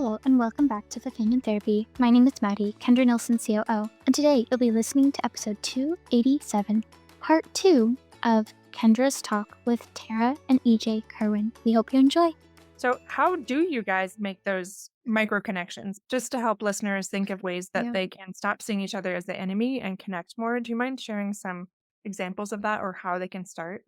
Hello and welcome back to Fulfillment Therapy. My name is Maddie, Kendra Nilsson COO, and today you'll be listening to episode 287, part 2 of Kendra's talk with Tarah and EJ Kerwin. We hope you enjoy. So how do you guys make those micro connections? Just to help listeners think of ways that they can stop seeing each other as the enemy and connect more. Do you mind sharing some examples of that or how they can start?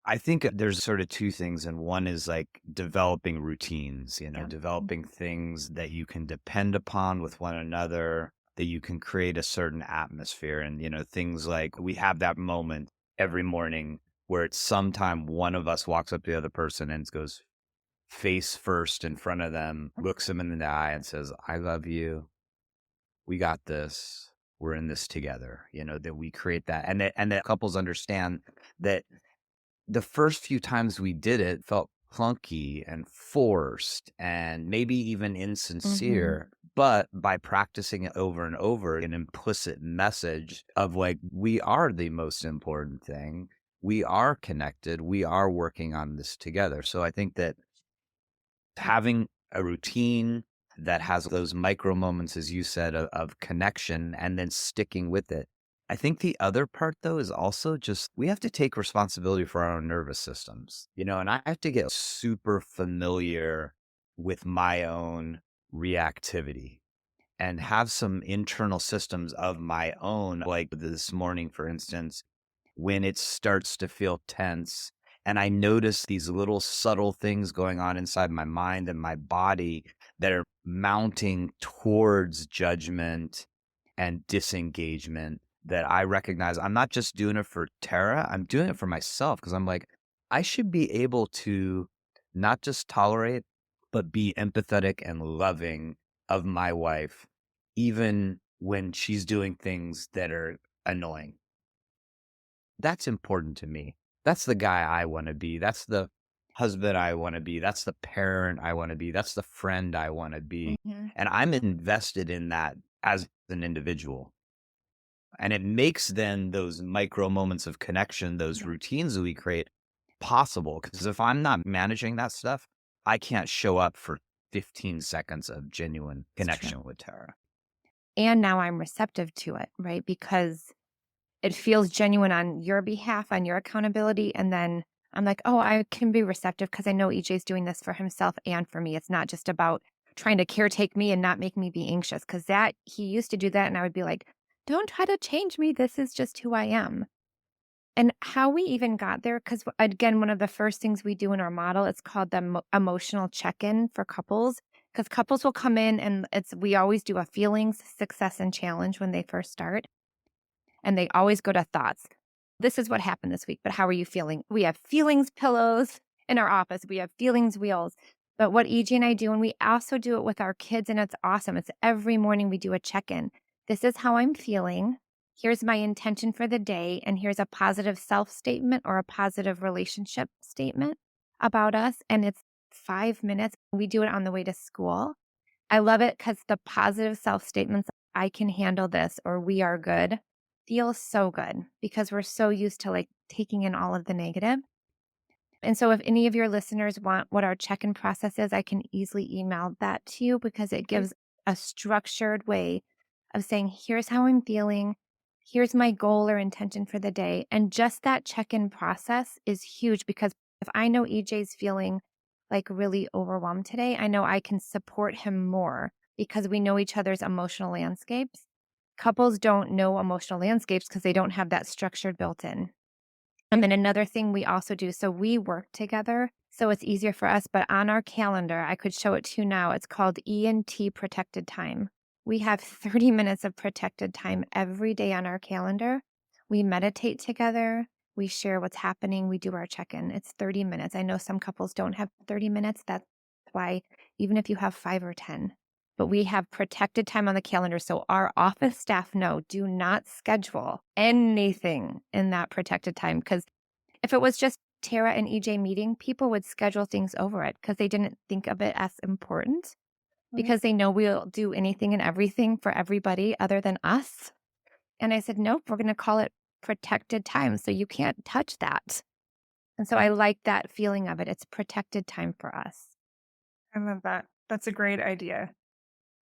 I think there's sort of two things, and one is like developing routines, Yeah. developing things that you can depend upon with one another, that you can create a certain atmosphere. And, things like we have that moment every morning where it's sometime one of us walks up to the other person and goes face first in front of them, looks them in the eye and says, I love you. We got this. We're in this together, that we create that. And that couples understand that the first few times we did it felt clunky and forced and maybe even insincere. But by practicing it over and over, an implicit message of like, we are the most important thing. We are connected. We are working on this together. So I think that having a routine that has those micro moments, as you said, of connection and then sticking with it. I think the other part, though, is also just we have to take responsibility for our own nervous systems, and I have to get super familiar with my own reactivity and have some internal systems of my own. Like this morning, for instance, when it starts to feel tense and I notice these little subtle things going on inside my mind and my body that are mounting towards judgment and disengagement, that I recognize I'm not just doing it for Tara, I'm doing it for myself because I'm like, I should be able to not just tolerate, but be empathetic and loving of my wife, even when she's doing things that are annoying. That's important to me. That's the guy I want to be. That's the husband I want to be. That's the parent I want to be. That's the friend I want to be. And I'm invested in that as an individual. And it makes then those micro moments of connection, those routines that we create possible. Because if I'm not managing that stuff, I can't show up for 15 seconds of genuine connection with Tara. And now I'm receptive to it, right? Because it feels genuine on your behalf, on your accountability. And then I'm like, oh, I can be receptive because I know EJ's doing this for himself and for me. It's not just about trying to caretake me and not make me be anxious, because that he used to do that. And I would be like, don't try to change me. This is just who I am. And how we even got there, because again, one of the first things we do in our model, it's called the emotional check-in for couples, because couples will come in and we always do a feelings, success, and challenge when they first start. And they always go to thoughts. This is what happened this week, but how are you feeling? We have feelings pillows in our office. We have feelings wheels. But what EJ and I do, and we also do it with our kids, and it's awesome. It's every morning we do a check-in. This is how I'm feeling. Here's my intention for the day. And here's a positive self-statement or a positive relationship statement about us. And it's 5 minutes. We do it on the way to school. I love it because the positive self-statements, I can handle this, or we are good, feels so good because we're so used to like taking in all of the negative. And so if any of your listeners want what our check-in process is, I can easily email that to you because it gives a structured way of saying, here's how I'm feeling. Here's my goal or intention for the day. And just that check-in process is huge because if I know EJ's feeling like really overwhelmed today, I know I can support him more because we know each other's emotional landscapes. Couples don't know emotional landscapes because they don't have that structured built in. And then another thing we also do, so we work together, so it's easier for us, but on our calendar, I could show it to you now. It's called ENT protected time. We have 30 minutes of protected time every day on our calendar. We meditate together. We share what's happening. We do our check-in. It's 30 minutes. I know some couples don't have 30 minutes. That's why even if you have 5 or 10, but we have protected time on the calendar. So our office staff know, do not schedule anything in that protected time. Because if it was just Tara and EJ meeting, people would schedule things over it because they didn't think of it as important because they know we'll do anything and everything for everybody other than us. And I said, nope, we're going to call it protected time. So you can't touch that. And so I like that feeling of it. It's protected time for us. I love that. That's a great idea.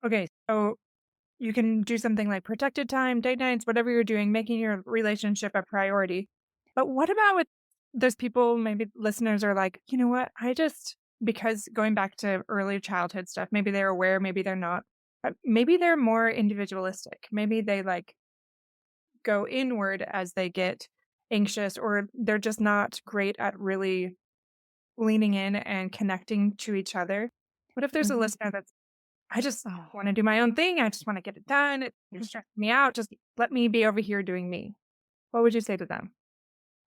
Okay, so you can do something like protected time, date nights, whatever you're doing, making your relationship a priority. But what about with those people, maybe listeners are like, you know what? Because going back to early childhood stuff, maybe they're aware, maybe they're not. Maybe they're more individualistic. Maybe they like go inward as they get anxious, or they're just not great at really leaning in and connecting to each other. What if there's a listener that's, I just want to do my own thing. I just want to get it done. You're stressing me out. Just let me be over here doing me. What would you say to them?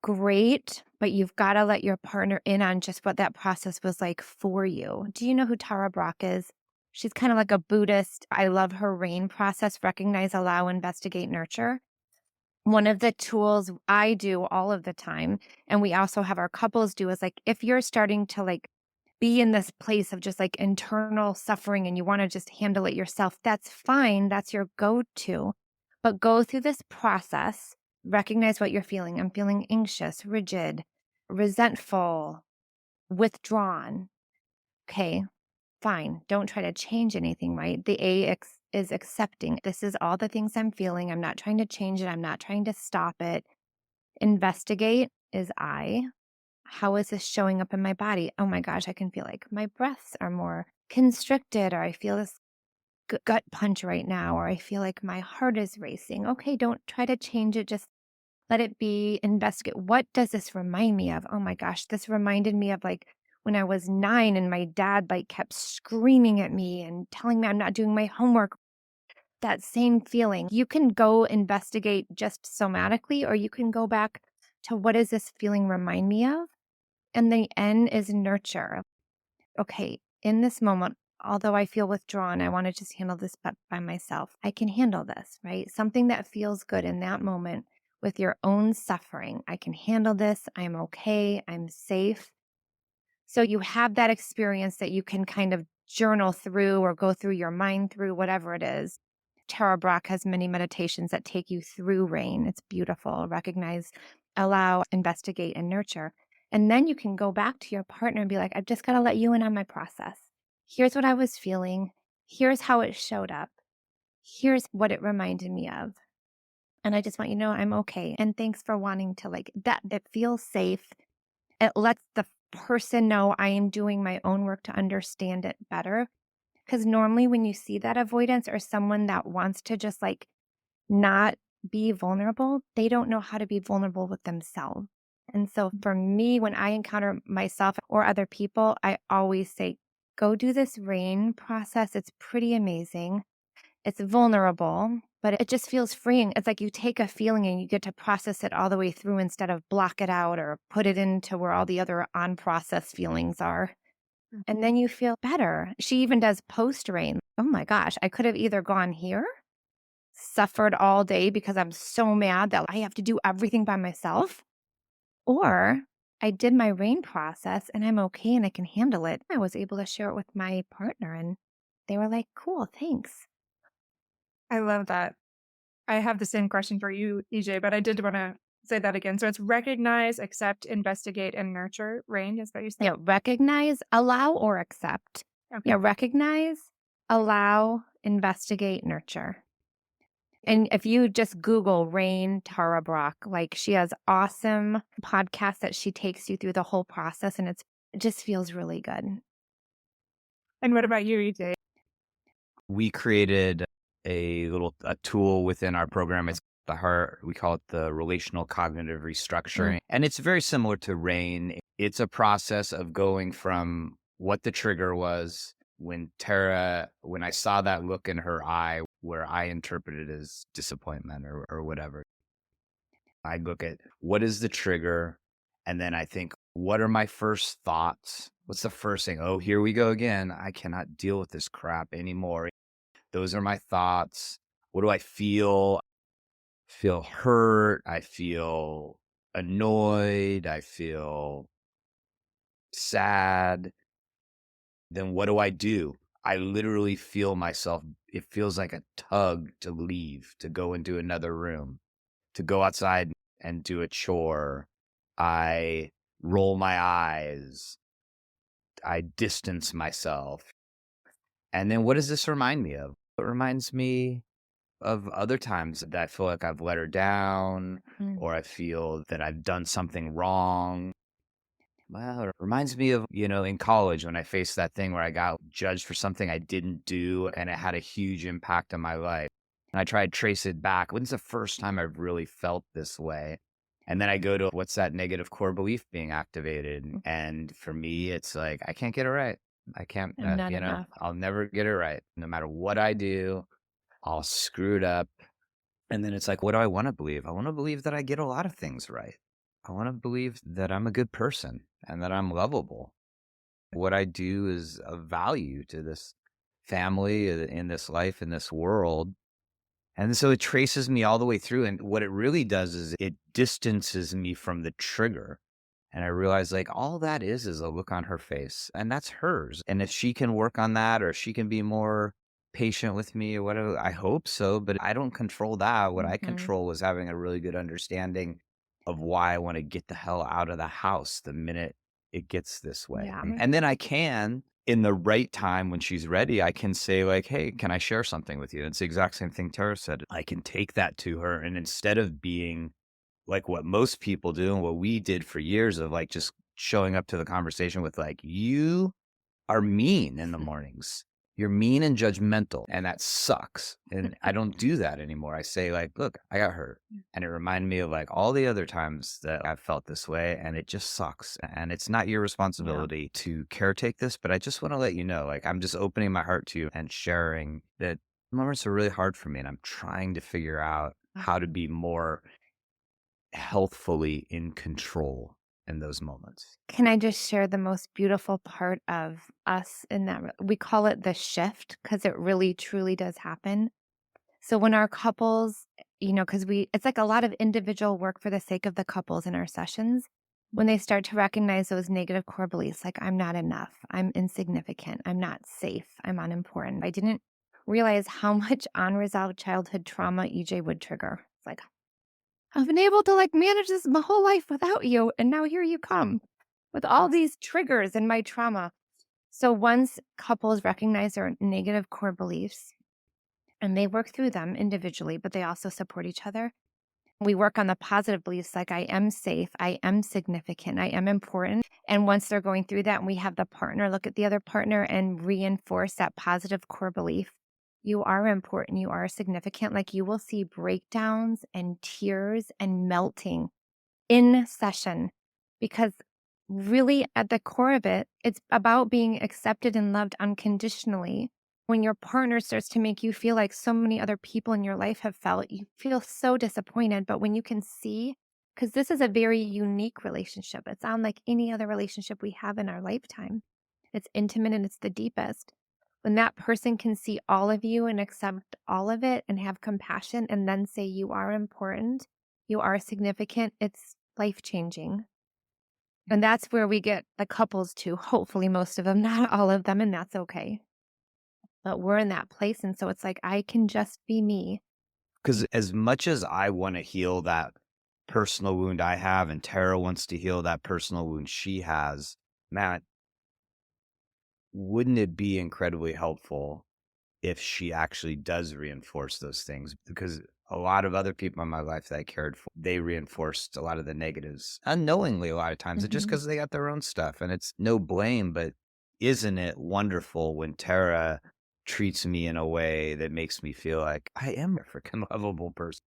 Great, but you've got to let your partner in on just what that process was like for you. Do you know who Tara Brach is? She's kind of like a Buddhist. I love her RAIN process: recognize, allow, investigate, nurture. One of the tools I do all of the time, and we also have our couples do, is like, if you're starting to like be in this place of just like internal suffering and you want to just handle it yourself, that's fine. That's your go-to. But go through this process, recognize what you're feeling. I'm feeling anxious, rigid, resentful, withdrawn. Okay, fine. Don't try to change anything, right? The is accepting. This is all the things I'm feeling. I'm not trying to change it. I'm not trying to stop it. Investigate is how is this showing up in my body? Oh my gosh, I can feel like my breaths are more constricted, or I feel this gut punch right now, or I feel like my heart is racing. Okay, don't try to change it. Just let it be. Investigate. What does this remind me of? Oh my gosh, this reminded me of like when I was 9 and my dad like kept screaming at me and telling me I'm not doing my homework. That same feeling. You can go investigate just somatically, or you can go back to what does this feeling remind me of? And the N is nurture. Okay, in this moment, although I feel withdrawn, I want to just handle this by myself. I can handle this, right? Something that feels good in that moment with your own suffering. I can handle this. I'm okay. I'm safe. So you have that experience that you can kind of journal through or go through your mind through, whatever it is. Tara Brach has many meditations that take you through RAIN. It's beautiful. Recognize, allow, investigate, and nurture. And then you can go back to your partner and be like, I've just got to let you in on my process. Here's what I was feeling. Here's how it showed up. Here's what it reminded me of. And I just want you to know I'm okay. And thanks for wanting to like that. It feels safe. It lets the person know I am doing my own work to understand it better. Because normally when you see that avoidance or someone that wants to just like not be vulnerable, they don't know how to be vulnerable with themselves. And so for me, when I encounter myself or other people, I always say, go do this RAIN process. It's pretty amazing. It's vulnerable, but it just feels freeing. It's like you take a feeling and you get to process it all the way through instead of block it out or put it into where all the other unprocessed feelings are. And then you feel better. She even does post RAIN. Oh my gosh, I could have either gone here, suffered all day because I'm so mad that I have to do everything by myself, or I did my RAIN process and I'm okay and I can handle it. I was able to share it with my partner and they were like, cool, thanks. I love that. I have the same question for you, EJ, but I did want to say that again. So it's recognize, accept, investigate, and nurture. RAIN, is that you said? Yeah, recognize, allow, or accept. Okay. Yeah, recognize, allow, investigate, nurture. And if you just Google RAIN Tara Brach, like she has awesome podcasts that she takes you through the whole process, and it just feels really good. And what about you, EJ? We created a tool within our program. It's we call it the relational cognitive restructuring. And it's very similar to RAIN. It's a process of going from what the trigger was when I saw that look in her eye where I interpreted it as disappointment or whatever. I look at what is the trigger, and then I think, what are my first thoughts? What's the first thing? Oh, here we go again. I cannot deal with this crap anymore. Those are my thoughts. What do I feel? I feel hurt. I feel annoyed. I feel sad. Then what do I do? I literally feel myself. It feels like a tug to leave, to go into another room, to go outside and do a chore. I roll my eyes. I distance myself. And then what does this remind me of? It reminds me of other times that I feel like I've let her down Mm. or I feel that I've done something wrong. Well, it reminds me of, in college when I faced that thing where I got judged for something I didn't do and it had a huge impact on my life. And I tried to trace it back. When's the first time I've really felt this way? And then I go to what's that negative core belief being activated? And for me, it's like, I can't get it right. I can't, I'm not enough. I'll never get it right. No matter what I do, I'll screw it up. And then it's like, what do I want to believe? I want to believe that I get a lot of things right. I want to believe that I'm a good person and that I'm lovable. What I do is of value to this family, in this life, in this world. And so it traces me all the way through. And what it really does is it distances me from the trigger. And I realize like all that is a look on her face and that's hers. And if she can work on that or she can be more patient with me or whatever, I hope so. But I don't control that. What I Mhm. control was having a really good understanding of why I want to get the hell out of the house the minute it gets this way. Yeah. And then I can, in the right time when she's ready, I can say like, hey, can I share something with you? It's the exact same thing Tara said. I can take that to her. And instead of being like what most people do and what we did for years of like just showing up to the conversation with like, you are mean in the mornings. You're mean and judgmental, and that sucks. And I don't do that anymore. I say like, look, I got hurt. And it reminded me of like all the other times that I've felt this way, and it just sucks. And it's not your responsibility to caretake this, but I just want to let you know, like, I'm just opening my heart to you and sharing that moments are really hard for me, and I'm trying to figure out how to be more healthfully in control in those moments. Can I just share the most beautiful part of us in that we call it the shift because it really truly does happen. So when our couples, because it's like a lot of individual work for the sake of the couples in our sessions, when they start to recognize those negative core beliefs, like I'm not enough, I'm insignificant, I'm not safe, I'm unimportant. I didn't realize how much unresolved childhood trauma EJ would trigger. It's like, I've been able to like manage this my whole life without you. And now here you come with all these triggers and my trauma. So once couples recognize their negative core beliefs and they work through them individually, but they also support each other. We work on the positive beliefs like I am safe, I am significant, I am important. And once they're going through that and we have the partner look at the other partner and reinforce that positive core belief, you are important, you are significant. Like you will see breakdowns and tears and melting in session because really at the core of it, it's about being accepted and loved unconditionally. When your partner starts to make you feel like so many other people in your life have felt, you feel so disappointed. But when you can see, because this is a very unique relationship, it's unlike any other relationship we have in our lifetime. It's intimate and it's the deepest. When that person can see all of you and accept all of it and have compassion and then say, you are important, you are significant, it's life changing. And that's where we get the couples to, hopefully, most of them, not all of them, and that's okay. But we're in that place. And so it's like, I can just be me. Because as much as I want to heal that personal wound I have, and Tara wants to heal that personal wound she has, Matt, wouldn't it be incredibly helpful if she actually does reinforce those things? Because a lot of other people in my life that I cared for, they reinforced a lot of the negatives unknowingly a lot of times, just because they got their own stuff. And it's no blame, but isn't it wonderful when Tara treats me in a way that makes me feel like I am a freaking lovable person?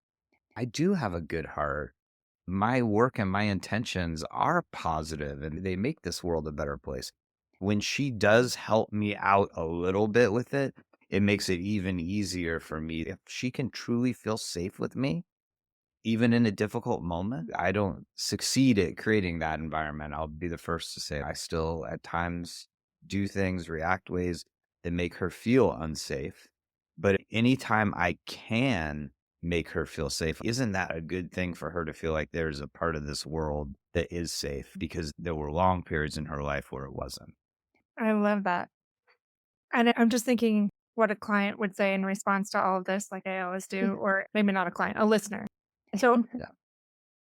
I do have a good heart. My work and my intentions are positive and they make this world a better place. When she does help me out a little bit with it, it makes it even easier for me. If she can truly feel safe with me, even in a difficult moment, I don't succeed at creating that environment. I'll be the first to say I still at times do things, react ways that make her feel unsafe. But anytime I can make her feel safe, isn't that a good thing for her to feel like there's a part of this world that is safe? Because there were long periods in her life where it wasn't. I love that. And I'm just thinking what a client would say in response to all of this, like I always do, or maybe not a client, a listener. So Yeah.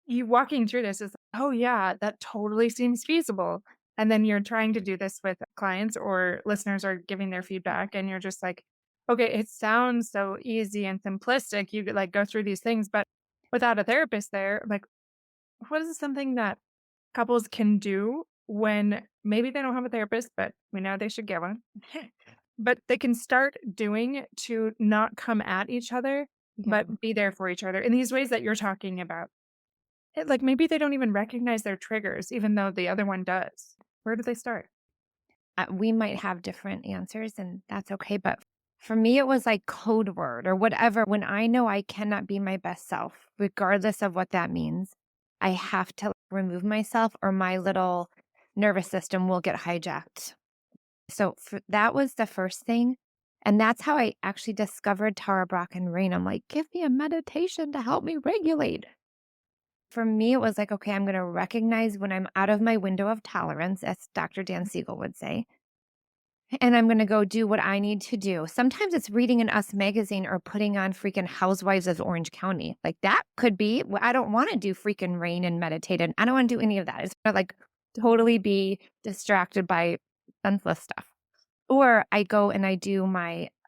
you walking through this is, oh, yeah, that totally seems feasible. And then you're trying to do this with clients or listeners are giving their feedback and you're just like, okay, it sounds so easy and simplistic. You could like go through these things, but without a therapist there, like what is something that couples can do when maybe they don't have a therapist, but we know they should get one, but they can start doing to not come at each other, Yeah. but be there for each other in these ways that you're talking about. Like maybe they don't even recognize their triggers, even though the other one does. Where do they start? We might have different answers, and that's okay. But for me, it was like code word or whatever. When I know I cannot be my best self, regardless of what that means, I have to remove myself or my little nervous system will get hijacked. So that was the first thing. And that's how I actually discovered Tara Brach and Rain. I'm like, give me a meditation to help me regulate. For me, it was like, okay, I'm going to recognize when I'm out of my window of tolerance, as Dr. Dan Siegel would say, and I'm going to go do what I need to do. Sometimes it's reading an Us magazine or putting on freaking Housewives of Orange County. Like that could be, I don't want to do freaking Rain and meditate. And I don't want to do any of that. It's gonna like totally be distracted by senseless stuff. Or I go and I do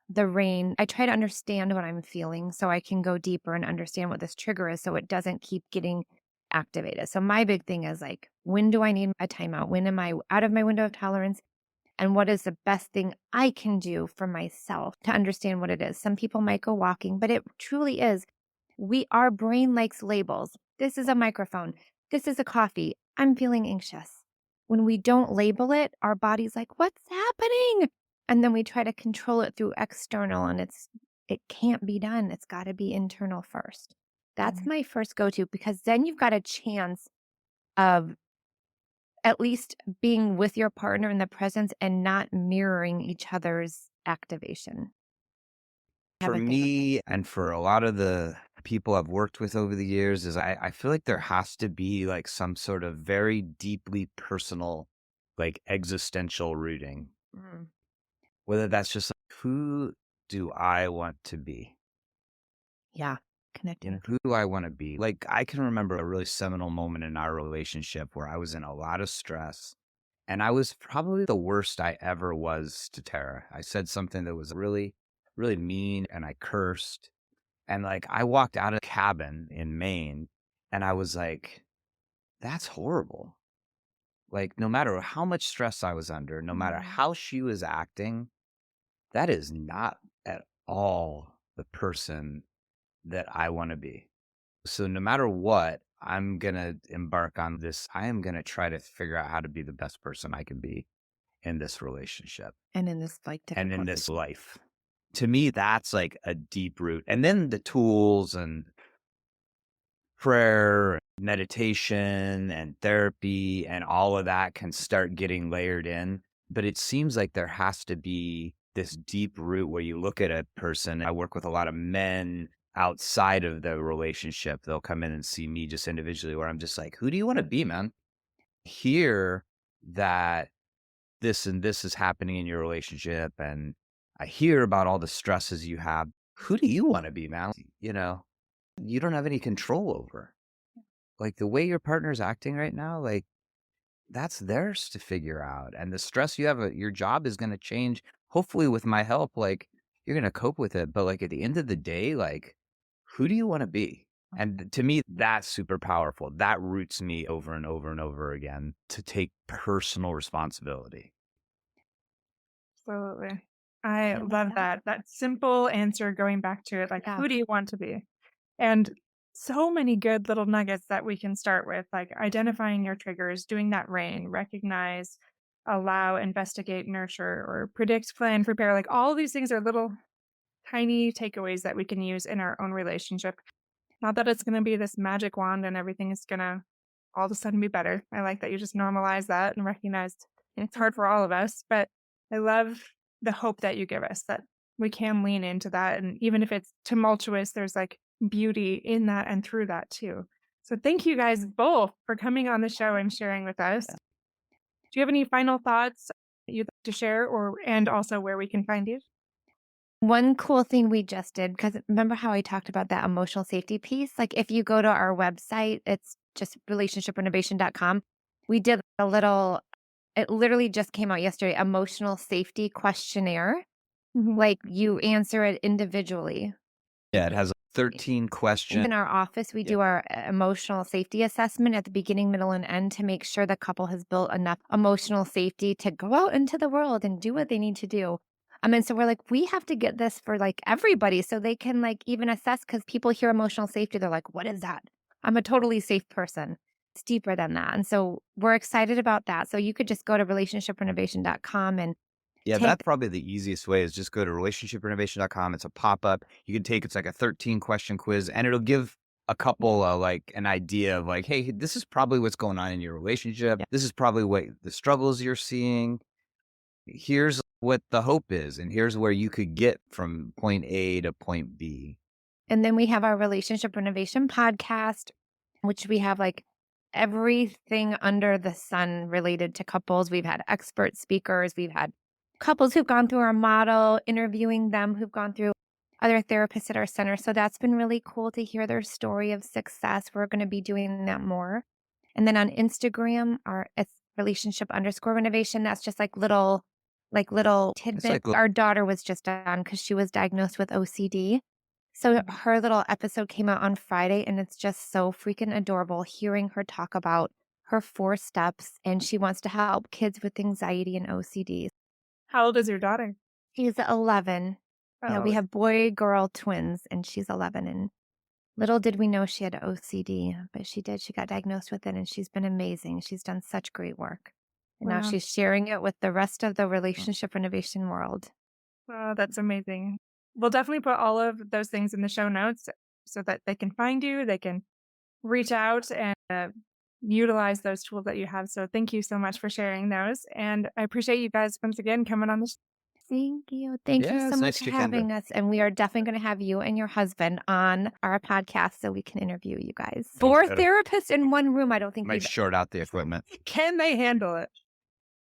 the Rain. I try to understand what I'm feeling so I can go deeper and understand what this trigger is so it doesn't keep getting activated. So my big thing is like, when do I need a timeout? When am I out of my window of tolerance? And what is the best thing I can do for myself to understand what it is? Some people might go walking, but it truly is. Our brain likes labels. This is a microphone. This is a coffee. I'm feeling anxious. When we don't label it, our body's like, what's happening? And then we try to control it through external, and it can't be done. It's got to be internal first. That's my first go-to, because then you've got a chance of at least being with your partner in the presence and not mirroring each other's activation. For me, and for a lot of the people I've worked with over the years, is I feel like there has to be like some sort of very deeply personal, like existential rooting. Mm. Whether that's just like, who do I want to be? Yeah, connecting. Who do I want to be? Like, I can remember a really seminal moment in our relationship where I was in a lot of stress. And I was probably the worst I ever was to Tara. I said something that was really, really mean, and I cursed. And like, I walked out of the cabin in Maine and I was like, that's horrible. Like, no matter how much stress I was under, no matter how she was acting, that is not at all the person that I want to be. So no matter what, I'm going to embark on this. I am going to try to figure out how to be the best person I can be in this relationship. And in this and in this life. To me, that's like a deep root. And then the tools and prayer, meditation and therapy and all of that can start getting layered in. But it seems like there has to be this deep root where you look at a person. I work with a lot of men outside of the relationship. They'll come in and see me just individually, where I'm just like, who do you want to be, man? Hear that this and this is happening in your relationship, and I hear about all the stresses you have. Who do you want to be, man? You don't have any control over. Like the way your partner's acting right now, like that's theirs to figure out. And the stress you have, your job is going to change. Hopefully with my help, like you're going to cope with it. But like at the end of the day, like who do you want to be? And to me, that's super powerful. That roots me over and over and over again to take personal responsibility. Absolutely. I love that. That simple answer, going back to it, like, who do you want to be? And so many good little nuggets that we can start with, like identifying your triggers, doing that Rain, recognize, allow, investigate, nurture, or predict, plan, prepare. Like all of these things are little tiny takeaways that we can use in our own relationship. Not that it's going to be this magic wand and everything is going to all of a sudden be better. I like that you just normalize that and recognized it's hard for all of us, but I love the hope that you give us that we can lean into that. And even if it's tumultuous, there's like beauty in that and through that too. So thank you guys both for coming on the show and sharing with us. Do you have any final thoughts you'd like to share, and also where we can find you? One cool thing we just did, because remember how I talked about that emotional safety piece? Like if you go to our website, it's just relationshiprenovation.com. We did a little It literally just came out yesterday, emotional safety questionnaire. Mhm. Like, you answer it individually. Yeah, it has 13 questions. In our office, we Yeah. do our emotional safety assessment at the beginning, middle, and end to make sure the couple has built enough emotional safety to go out into the world and do what they need to do. And so we're like, we have to get this for like everybody so they can like even assess, because people hear emotional safety, they're like, what is that? I'm a totally safe person. It's deeper than that. And so we're excited about that. So you could just go to relationshiprenovation.com and Yeah, take that's probably the easiest way is just go to relationshiprenovation.com. It's a pop-up. You can take, it's like a 13 question quiz, and it'll give a couple like an idea of like, hey, this is probably what's going on in your relationship. Yeah. This is probably what the struggles you're seeing. Here's what the hope is, and here's where you could get from point A to point B. And then we have our relationship renovation podcast, which we have like everything under the sun related to couples. We've had expert speakers. We've had couples who've gone through our model, interviewing them who've gone through other therapists at our center. So that's been really cool to hear their story of success. We're going to be doing that more. And then on Instagram, it's relationship_renovation. That's just like little tidbits. like Our daughter was just on because she was diagnosed with OCD. So her little episode came out on Friday, and it's just so freaking adorable hearing her talk about her 4 steps, and she wants to help kids with anxiety and OCD. How old is your daughter? She's 11. Yeah, we Oh, have boy-girl twins, and she's 11, and little did we know she had OCD, but she did. She got diagnosed with it, and she's been amazing. She's done such great work. And now wow. she's sharing it with the rest of the relationship renovation world. Wow, that's amazing. We'll definitely put all of those things in the show notes so that they can find you, they can reach out and utilize those tools that you have. So thank you so much for sharing those. And I appreciate you guys once again coming on the show. Thank you. Thank you Yeah, so it's much nice for to Kendra. having us. And we are definitely going to have you and your husband on our podcast so we can interview you guys. 4 Kendra. therapists in one room. I don't think Might we've short out the equipment. Can they handle it?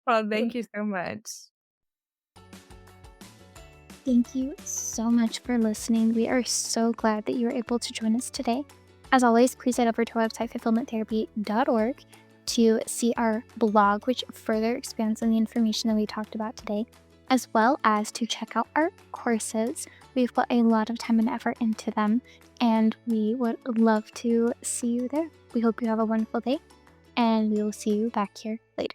Well, thank you so much. Thank you so much for listening. We are so glad that you were able to join us today. As always, please head over to our website, fulfillmenttherapy.org, to see our blog, which further expands on the information that we talked about today, as well as to check out our courses. We've put a lot of time and effort into them, and we would love to see you there. We hope you have a wonderful day, and we will see you back here later.